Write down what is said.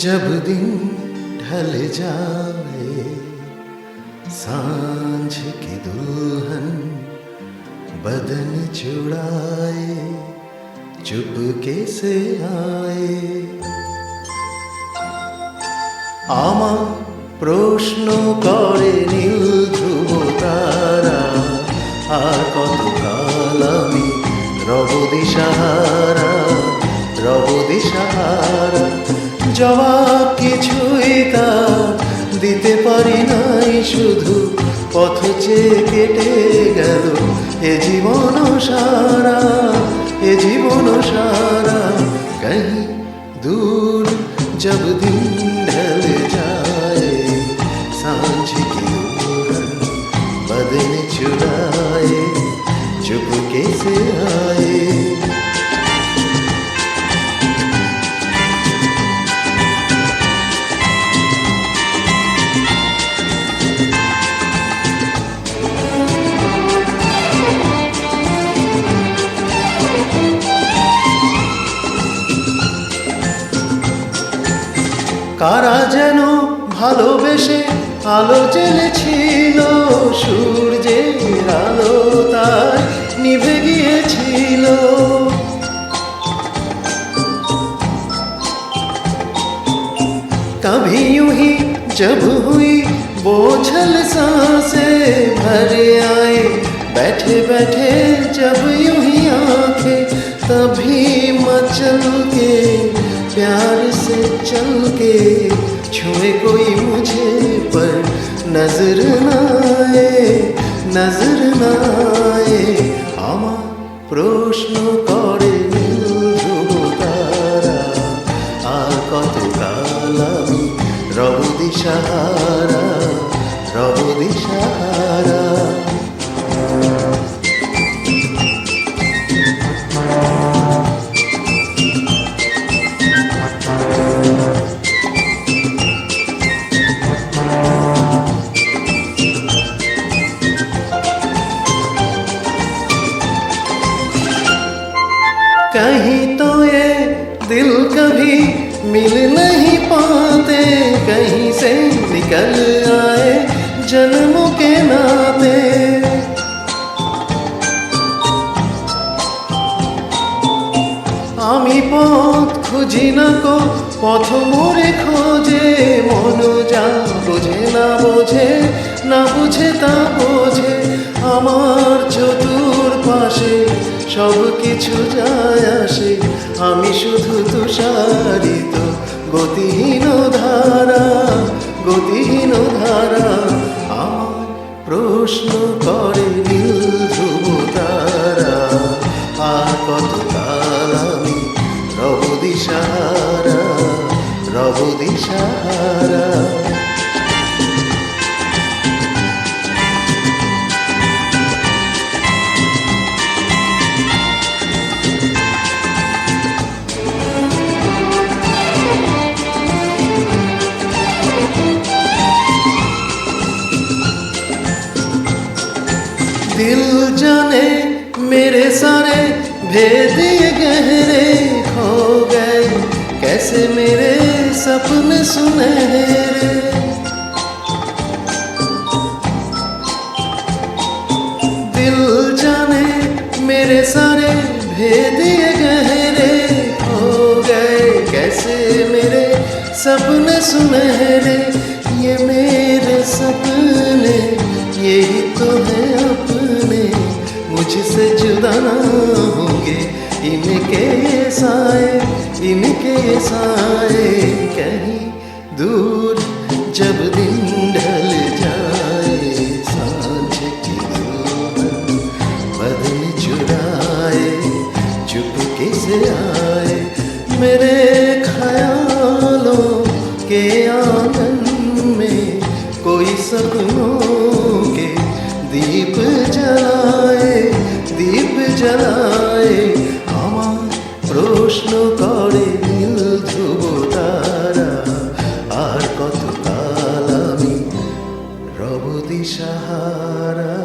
जब दिन ढल जाए सांझ की दुल्हन बदन चुड़ाए चुपके से आए आमा প্রশ্ন করে নীল ধ্রুব তারা আর কতকাল আমি রব দিশাহারা জবাব কিছুই তার দিতে পারি নাই শুধু পথ চেয়ে কেটে গেল এ জীবন সারা कहीं दूर जब दिन ढल जाए सांझ की दुल्हन बदन चुराए चुपके से आए কারা যেন ভালোবেসে আলো জ্বেলেছিল সূর্যের আলো তাই নিভে গিয়েছিল कभी यूं ही जब हुई बोझल सांसें भर आए बैठे बैठे जब यूं ही आंखें तभी मचल के प्यार से चल के छुए कोई मुझे पर नजर न आए আমার প্রশ্ন করে নীল ধ্রুব তারা আর কতকাল আমি রব দিশাহারা कहीं तो ये दिल कभी मिल नहीं पाते कहीं से निकल आए जन्मों के नाते आमी पथ खुঁজি না কো পথ মোরে খোঁজে মন যা বোঝে না বুঝে তা বোঝে আমার চতুর পাশে সব কিছু যায় আসে আমি শুধু তুষারিত গতিহীন ধারা আমার প্রশ্ন করে নীল ধ্রুব তারা আর কতকাল আমি রব দিশাহারা दिल जाने मेरे सारे भेद ये गहरे खो गए कैसे मेरे सपने सुनहरे दिल जाने मेरे सारे भेद ये गहरे खो गए कैसे मेरे सपने सुनहरे ये मेरे सपने यही तो है अपने मुझसे जुदा ना होंगे इनके साए कहीं दूर जब दिन ढल जाए सांझ की दुल्हन बदन चुराए चुपके से आए मेरे ख्यालों के आंगन में कोई सपनों के दीप जलाए আমার প্রশ্ন করে নীল ধ্রুব তারা আর কতকাল আমি রব দিশাহারা